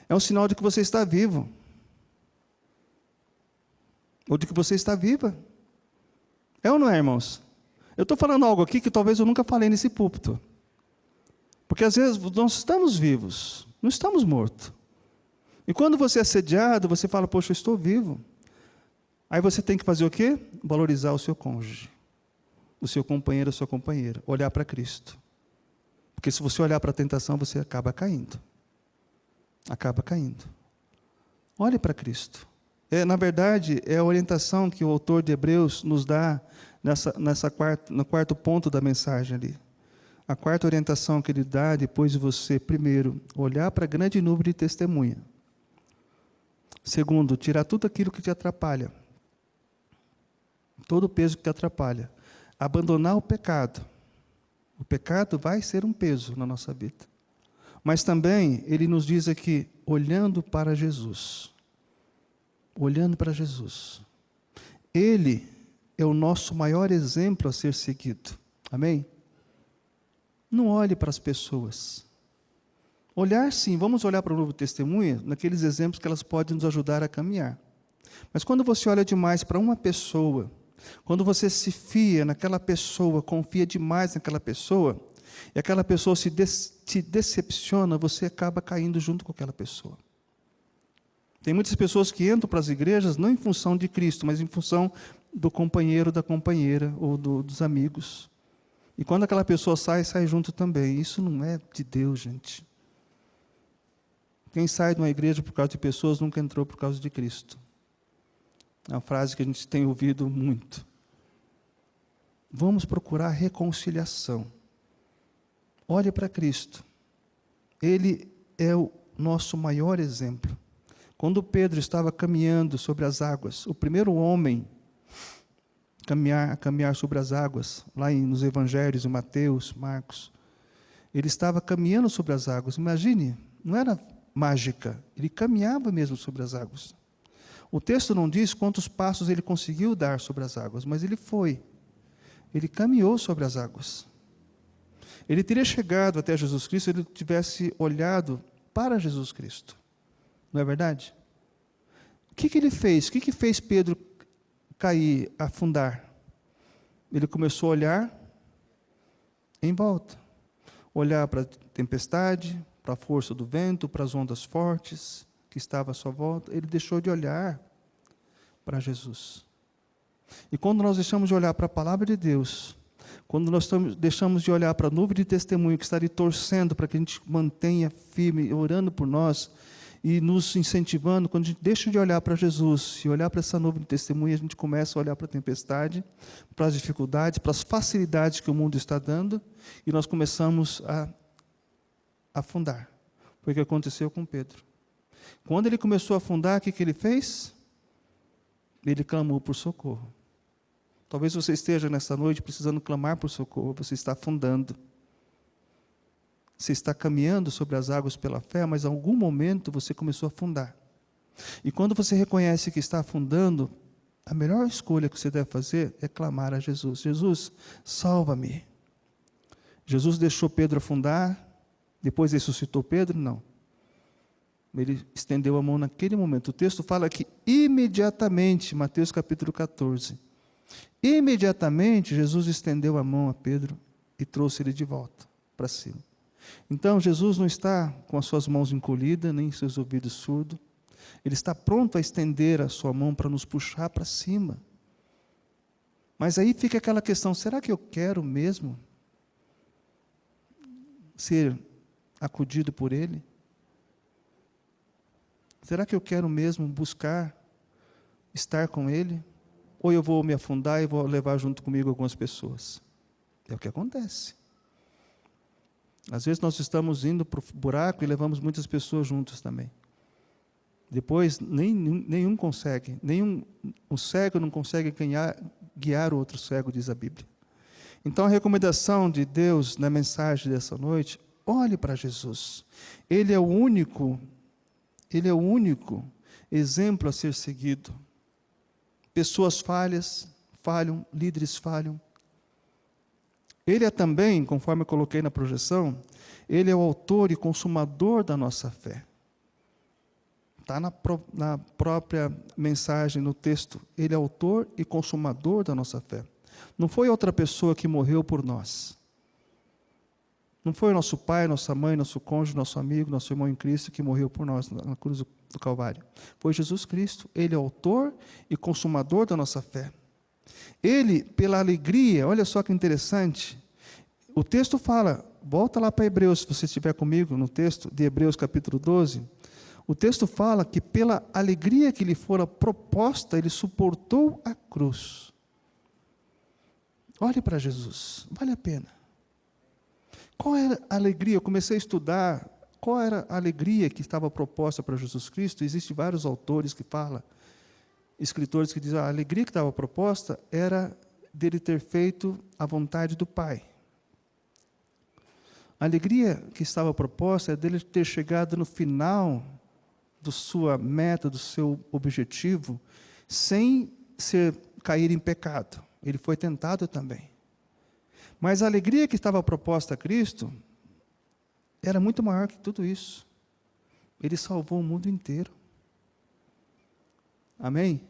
é um sinal de que você está vivo. Ou de que você está viva. É ou não é, irmãos? Eu estou falando algo aqui que talvez eu nunca falei nesse púlpito. Porque às vezes nós estamos vivos, não estamos mortos. E quando você é assediado, você fala, poxa, eu estou vivo. Aí você tem que fazer o quê? Valorizar o seu cônjuge, o seu companheiro, a sua companheira, olhar para Cristo. Porque se você olhar para a tentação, você acaba caindo. Acaba caindo. Olhe para Cristo. Na verdade, é a orientação que o autor de Hebreus nos dá no quarto ponto da mensagem ali. A quarta orientação que ele dá, depois de você, primeiro, olhar para a grande nuvem de testemunha. Segundo, tirar tudo aquilo que te atrapalha. Todo o peso que te atrapalha. Abandonar o pecado. O pecado vai ser um peso na nossa vida. Mas também, ele nos diz aqui, olhando para Jesus. Olhando para Jesus. Ele é o nosso maior exemplo a ser seguido. Amém? Não olhe para as pessoas. Olhar sim, vamos olhar para o Novo Testemunho, naqueles exemplos que elas podem nos ajudar a caminhar. Mas quando você olha demais para uma pessoa, quando você se fia naquela pessoa, confia demais naquela pessoa, e aquela pessoa te decepciona, você acaba caindo junto com aquela pessoa. Tem muitas pessoas que entram para as igrejas não em função de Cristo, mas em função do companheiro, da companheira, ou dos amigos. E quando aquela pessoa sai junto também. Isso não é de Deus, gente. Quem sai de uma igreja por causa de pessoas nunca entrou por causa de Cristo. É uma frase que a gente tem ouvido muito. Vamos procurar reconciliação. Olhe para Cristo. Ele é o nosso maior exemplo. Quando Pedro estava caminhando sobre as águas, o primeiro homem a caminhar sobre as águas, lá nos evangelhos, em Mateus, Marcos, ele estava caminhando sobre as águas. Imagine, não era mágica, ele caminhava mesmo sobre as águas. O texto não diz quantos passos ele conseguiu dar sobre as águas, mas ele caminhou sobre as águas. Ele teria chegado até Jesus Cristo se ele tivesse olhado para Jesus Cristo. Não é verdade? O que ele fez? O que fez Pedro cair, afundar? Ele começou a olhar em volta. Olhar para a tempestade, para a força do vento, para as ondas fortes que estavam à sua volta. Ele deixou de olhar para Jesus. E quando nós deixamos de olhar para a palavra de Deus, quando nós deixamos de olhar para a nuvem de testemunho que está ali torcendo para que a gente mantenha firme, orando por nós e nos incentivando, quando a gente deixa de olhar para Jesus e olhar para essa nuvem de testemunho, a gente começa a olhar para a tempestade, para as dificuldades, para as facilidades que o mundo está dando, e nós começamos a afundar. Foi o que aconteceu com Pedro. Quando ele começou a afundar, o que ele fez? Ele clamou por socorro. Talvez você esteja nessa noite precisando clamar por socorro, você está afundando. Você está caminhando sobre as águas pela fé, mas em algum momento você começou a afundar. E quando você reconhece que está afundando, a melhor escolha que você deve fazer é clamar a Jesus. Jesus, salva-me. Jesus deixou Pedro afundar, depois ressuscitou Pedro? Não. Ele estendeu a mão naquele momento. O texto fala que imediatamente, Mateus capítulo 14, imediatamente Jesus estendeu a mão a Pedro e trouxe ele de volta para cima. Então Jesus não está com as suas mãos encolhidas, nem seus ouvidos surdos. Ele está pronto a estender a sua mão para nos puxar para cima. Mas aí fica aquela questão, será que eu quero mesmo ser acudido por Ele? Será que eu quero mesmo buscar estar com Ele? Ou eu vou me afundar e vou levar junto comigo algumas pessoas? É o que acontece. Às vezes nós estamos indo para o buraco e levamos muitas pessoas juntas também. Depois nenhum consegue, o cego não consegue guiar o outro cego, diz a Bíblia. Então a recomendação de Deus na mensagem dessa noite, olhe para Jesus. Ele é o único exemplo a ser seguido. Pessoas falham, líderes falham. Ele é também, conforme eu coloquei na projeção, ele é o autor e consumador da nossa fé. Está na própria mensagem, no texto. Ele é autor e consumador da nossa fé. Não foi outra pessoa que morreu por nós. Não foi o nosso pai, nossa mãe, nosso cônjuge, nosso amigo, nosso irmão em Cristo que morreu por nós na cruz do Calvário. Foi Jesus Cristo. Ele é autor e consumador da nossa fé. Ele, pela alegria, olha só que interessante, o texto fala, volta lá para Hebreus, se você estiver comigo no texto de Hebreus capítulo 12, o texto fala que pela alegria que lhe fora proposta, ele suportou a cruz. Olhe para Jesus, vale a pena. Qual era a alegria? Eu comecei a estudar qual era a alegria que estava proposta para Jesus Cristo. Existem vários autores que falam, escritores que dizem, a alegria que estava proposta era dele ter feito a vontade do Pai. A alegria que estava proposta é dele ter chegado no final da sua meta, do seu objetivo, sem cair em pecado. Ele foi tentado também. Mas a alegria que estava proposta a Cristo era muito maior que tudo isso. Ele salvou o mundo inteiro. Amém?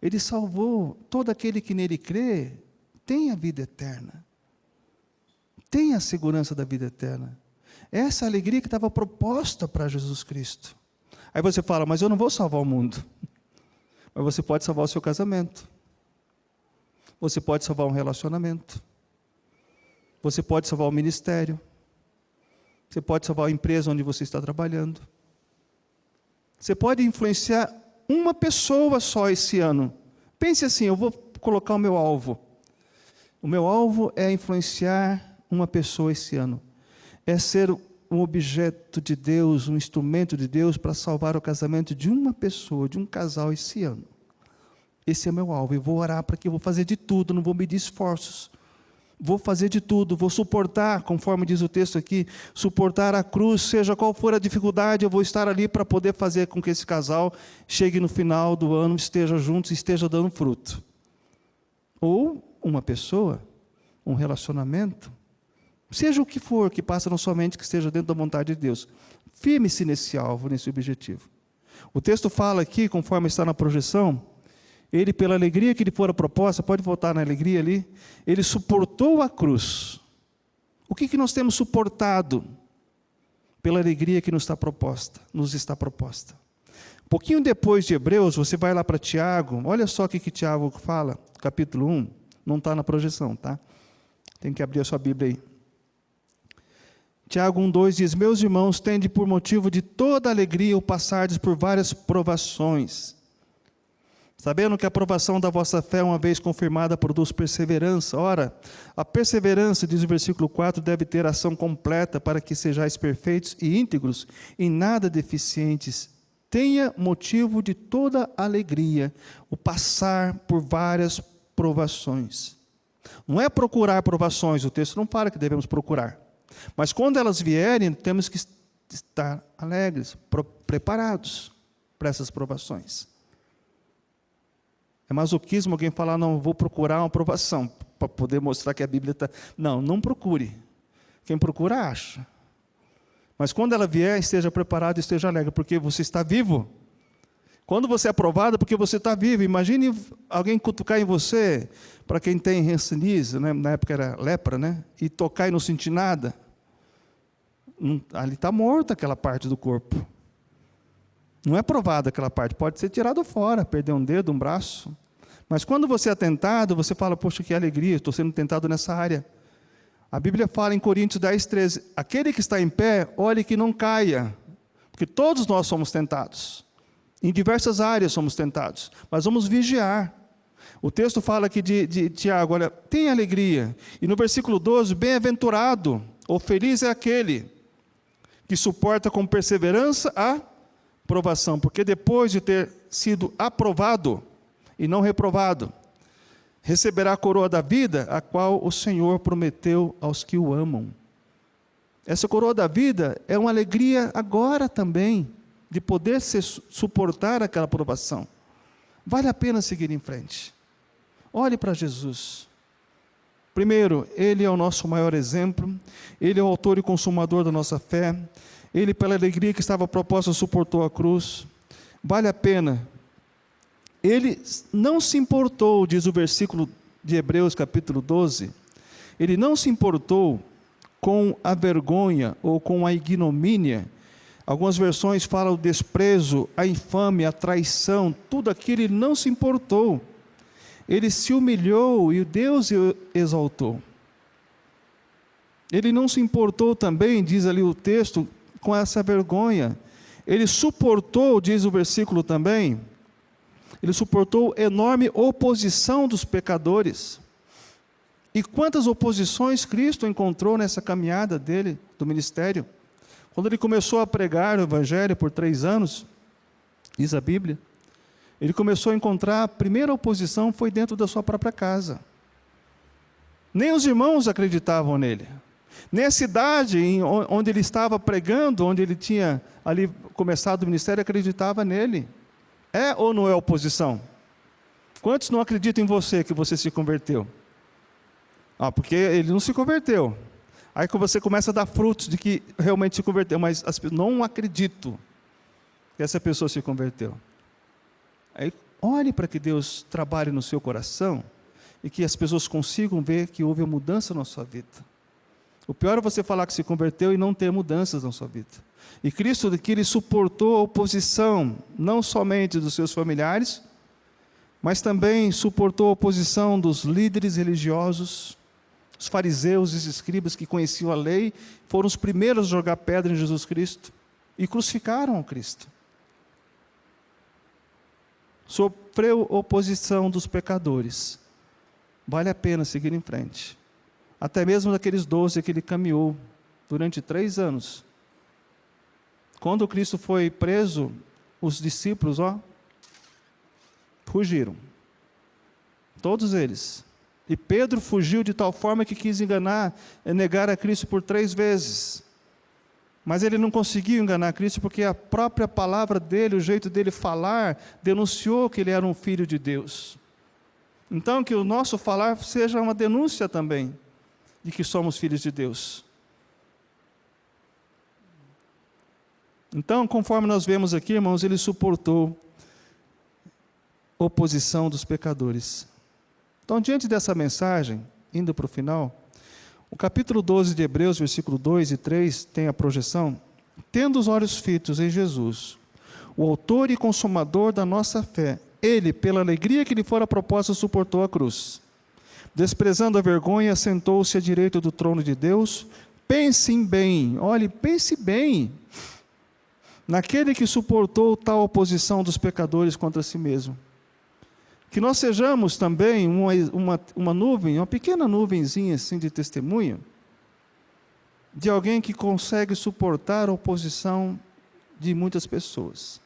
Ele salvou todo aquele que nele crê, tem a vida eterna. Tem a segurança da vida eterna. Essa alegria que estava proposta para Jesus Cristo. Aí você fala, mas eu não vou salvar o mundo. Mas você pode salvar o seu casamento. Você pode salvar um relacionamento. Você pode salvar o ministério. Você pode salvar a empresa onde você está trabalhando. Você pode influenciar uma pessoa só esse ano. Pense assim, eu vou colocar o meu alvo. O meu alvo é influenciar uma pessoa esse ano. É ser um objeto de Deus, um instrumento de Deus para salvar o casamento de uma pessoa, de um casal esse ano. Esse é meu alvo. Eu vou orar para que eu vou fazer de tudo, não vou medir esforços. Vou fazer de tudo, vou suportar, conforme diz o texto aqui, suportar a cruz, seja qual for a dificuldade, eu vou estar ali para poder fazer com que esse casal chegue no final do ano, esteja juntos, esteja dando fruto. Ou uma pessoa, um relacionamento, seja o que for que passa na sua mente, que esteja dentro da vontade de Deus. Firme-se nesse alvo, nesse objetivo. O texto fala aqui, conforme está na projeção, ele, pela alegria que lhe fora proposta, pode voltar na alegria ali, ele suportou a cruz. O que nós temos suportado? Pela alegria que nos está proposta. Um pouquinho depois de Hebreus, você vai lá para Tiago, olha só o que Tiago fala, capítulo 1, não está na projeção, tá? Tem que abrir a sua Bíblia aí. Tiago 1,2 diz, meus irmãos, tende por motivo de toda alegria o passardes por várias provações, sabendo que a provação da vossa fé, uma vez confirmada, produz perseverança. Ora, a perseverança, diz o versículo 4, deve ter ação completa para que sejais perfeitos e íntegros, em nada deficientes. Tenha motivo de toda alegria o passar por várias provações. Não é procurar provações, o texto não fala que devemos procurar. Mas quando elas vierem, temos que estar alegres, preparados para essas provações. É masoquismo alguém falar, não, vou procurar uma aprovação, para poder mostrar que a Bíblia está... Não procure. Quem procura, acha. Mas quando ela vier, esteja preparado, esteja alegre, porque você está vivo. Quando você é aprovado, é porque você está vivo. Imagine alguém cutucar em você, para quem tem hanseníase, né? Na época era lepra, né? E tocar e não sentir nada. Ali está morta aquela parte do corpo. Não é provada aquela parte, pode ser tirado fora, perder um dedo, um braço. Mas quando você é tentado, você fala, poxa, que alegria, estou sendo tentado nessa área. A Bíblia fala em Coríntios 10:13, aquele que está em pé, olhe que não caia, porque todos nós somos tentados. Em diversas áreas somos tentados, mas vamos vigiar. O texto fala aqui de Tiago, olha, tem alegria. E no versículo 12, bem-aventurado, ou feliz é aquele que suporta com perseverança a provação, porque depois de ter sido aprovado e não reprovado, receberá a coroa da vida, a qual o Senhor prometeu aos que o amam. Essa coroa da vida é uma alegria agora também, de poder suportar aquela aprovação. Vale a pena seguir em frente. Olhe para Jesus. Primeiro, Ele é o nosso maior exemplo, Ele é o autor e consumador da nossa fé, Ele, pela alegria que estava proposta, suportou a cruz. Vale a pena. Ele não se importou, diz o versículo de Hebreus, capítulo 12, Ele não se importou com a vergonha ou com a ignomínia. Algumas versões falam o desprezo, a infâmia, a traição, tudo aquilo Ele não se importou. Ele se humilhou e Deus o exaltou. Ele não se importou também, diz ali o texto, com essa vergonha. Ele suportou, diz o versículo também, ele suportou enorme oposição dos pecadores. E quantas oposições Cristo encontrou nessa caminhada dele, do ministério? Quando ele começou a pregar o Evangelho por 3 anos, diz a Bíblia, ele começou a encontrar, a primeira oposição foi dentro da sua própria casa. Nem os irmãos acreditavam nele. Nem a cidade onde ele estava pregando, onde ele tinha ali começado o ministério, acreditava nele. É ou não é oposição? Quantos não acreditam em você, que você se converteu? Porque ele não se converteu. Aí que você começa a dar frutos de que realmente se converteu, mas não acredito que essa pessoa se converteu. Aí olhe para que Deus trabalhe no seu coração e que as pessoas consigam ver que houve uma mudança na sua vida. O pior é você falar que se converteu e não ter mudanças na sua vida. E Cristo, que ele suportou a oposição, não somente dos seus familiares, mas também suportou a oposição dos líderes religiosos, os fariseus e os escribas que conheciam a lei, foram os primeiros a jogar pedra em Jesus Cristo e crucificaram o Cristo. Sofreu oposição dos pecadores. Vale a pena seguir em frente. Até mesmo daqueles 12 que ele caminhou durante 3 anos. Quando Cristo foi preso, os discípulos, fugiram. Todos eles. E Pedro fugiu de tal forma que quis negar a Cristo por 3 vezes. Mas ele não conseguiu enganar Cristo porque a própria palavra dele, o jeito dele falar, denunciou que ele era um filho de Deus. Então que o nosso falar seja uma denúncia também de que somos filhos de Deus. Então, conforme nós vemos aqui, irmãos, ele suportou oposição dos pecadores. Então, diante dessa mensagem, indo para o final, o capítulo 12 de Hebreus, versículo 2 e 3, tem a projeção: tendo os olhos fitos em Jesus, o autor e consumador da nossa fé, ele, pela alegria que lhe fora proposta, suportou a cruz. Desprezando a vergonha, sentou-se à direita do trono de Deus. Pensem bem, olhe, pense bem, naquele que suportou tal oposição dos pecadores contra si mesmo. Que nós sejamos também uma nuvem, uma pequena nuvenzinha assim de testemunho, de alguém que consegue suportar a oposição de muitas pessoas.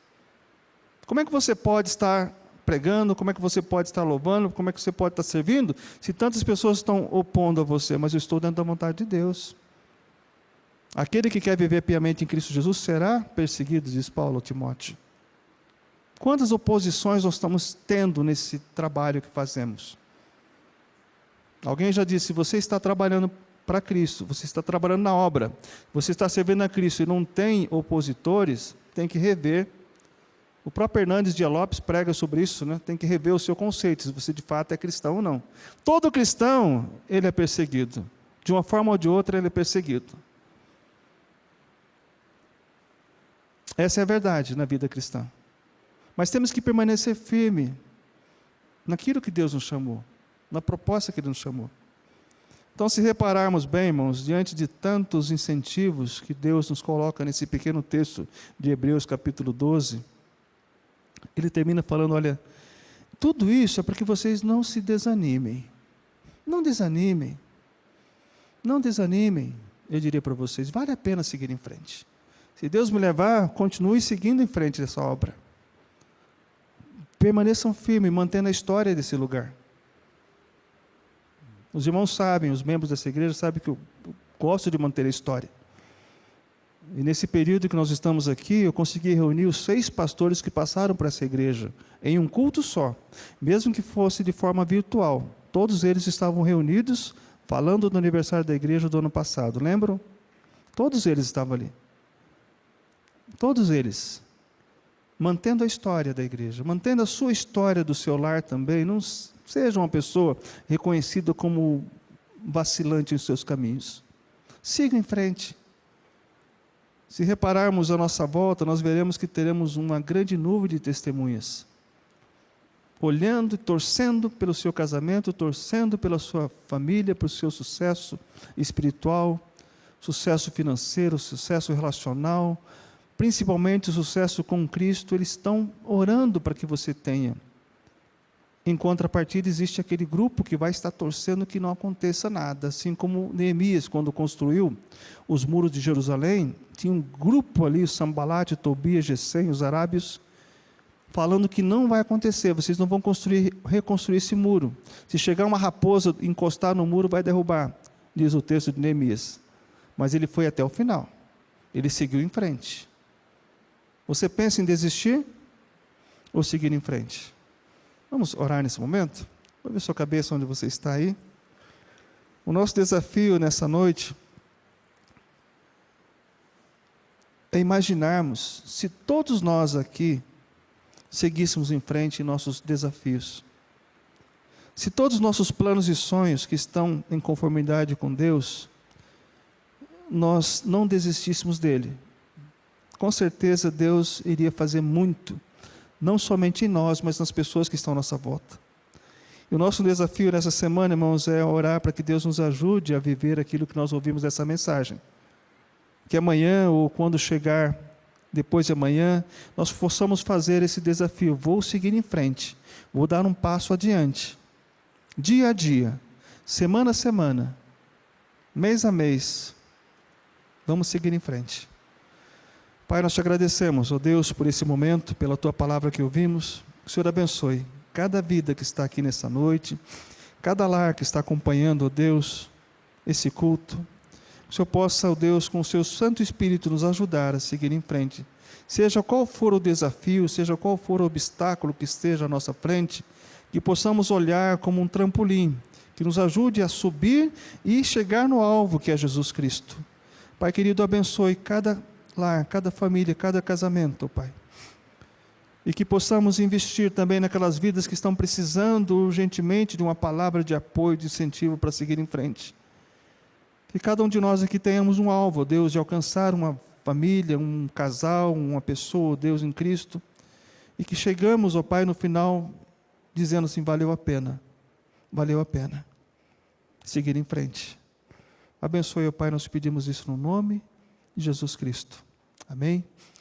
Como é que você pode estar pregando, como é que você pode estar louvando, como é que você pode estar servindo, se tantas pessoas estão opondo a você? Mas eu estou dentro da vontade de Deus. Aquele que quer viver piamente em Cristo Jesus será perseguido, diz Paulo a Timóteo. Quantas oposições nós estamos tendo nesse trabalho que fazemos? Alguém já disse: se você está trabalhando para Cristo, você está trabalhando na obra, você está servindo a Cristo e não tem opositores, tem que rever. O próprio Hernandes Dias Lopes prega sobre isso, né? Tem que rever o seu conceito, se você de fato é cristão ou não. Todo cristão, ele é perseguido. De uma forma ou de outra, ele é perseguido. Essa é a verdade na vida cristã. Mas temos que permanecer firme naquilo que Deus nos chamou, na proposta que Ele nos chamou. Então, se repararmos bem, irmãos, diante de tantos incentivos que Deus nos coloca nesse pequeno texto de Hebreus capítulo 12, ele termina falando: olha, tudo isso é para que vocês não se desanimem. Não desanimem. Não desanimem, eu diria para vocês, vale a pena seguir em frente. Se Deus me levar, continue seguindo em frente dessa obra. Permaneçam firmes, mantendo a história desse lugar. Os irmãos sabem, os membros dessa igreja sabem que eu gosto de manter a história. E nesse período que nós estamos aqui, eu consegui reunir os 6 pastores que passaram por essa igreja, em um culto só, mesmo que fosse de forma virtual. Todos eles estavam reunidos, falando do aniversário da igreja do ano passado, lembram? Todos eles estavam ali. Todos eles. Mantendo a história da igreja, mantendo a sua história do seu lar também. Não seja uma pessoa reconhecida como vacilante em seus caminhos. Siga em frente. Se repararmos à nossa volta, nós veremos que teremos uma grande nuvem de testemunhas. Olhando e torcendo pelo seu casamento, torcendo pela sua família, pelo seu sucesso espiritual, sucesso financeiro, sucesso relacional, principalmente o sucesso com Cristo. Eles estão orando para que você tenha. Em contrapartida, existe aquele grupo que vai estar torcendo que não aconteça nada. Assim como Neemias, quando construiu os muros de Jerusalém, tinha um grupo ali, os Sambalate, Tobias, Gesem, os arábios, falando que não vai acontecer, vocês não vão reconstruir esse muro. Se chegar uma raposa, encostar no muro, vai derrubar, diz o texto de Neemias. Mas ele foi até o final. Ele seguiu em frente. Você pensa em desistir ou seguir em frente? Vamos orar nesse momento? Vou ver sua cabeça onde você está aí. O nosso desafio nessa noite é imaginarmos se todos nós aqui seguíssemos em frente em nossos desafios. Se todos os nossos planos e sonhos que estão em conformidade com Deus, nós não desistíssemos dele. Com certeza Deus iria fazer muito, não somente em nós, mas nas pessoas que estão à nossa volta. E o nosso desafio nessa semana, irmãos, é orar para que Deus nos ajude a viver aquilo que nós ouvimos dessa mensagem. Que amanhã, ou quando chegar depois de amanhã, nós possamos fazer esse desafio. Vou seguir em frente, vou dar um passo adiante. Dia a dia, semana a semana, mês a mês, vamos seguir em frente. Pai, nós te agradecemos, ó Deus, por esse momento, pela tua palavra que ouvimos. Que o Senhor abençoe cada vida que está aqui nessa noite, cada lar que está acompanhando, ó Deus, esse culto. Que o Senhor possa, ó Deus, com o seu Santo Espírito nos ajudar a seguir em frente. Seja qual for o desafio, seja qual for o obstáculo que esteja à nossa frente, que possamos olhar como um trampolim, que nos ajude a subir e chegar no alvo que é Jesus Cristo. Pai querido, abençoe cada lar, cada família, cada casamento, Pai. E que possamos investir também naquelas vidas que estão precisando urgentemente de uma palavra de apoio, de incentivo para seguir em frente. Que cada um de nós aqui tenhamos um alvo, Deus, de alcançar uma família, um casal, uma pessoa, Deus, em Cristo. E que chegamos, ó Pai, no final, dizendo assim, valeu a pena seguir em frente. Abençoe, ó Pai, nós pedimos isso no nome de Jesus Cristo. Amém?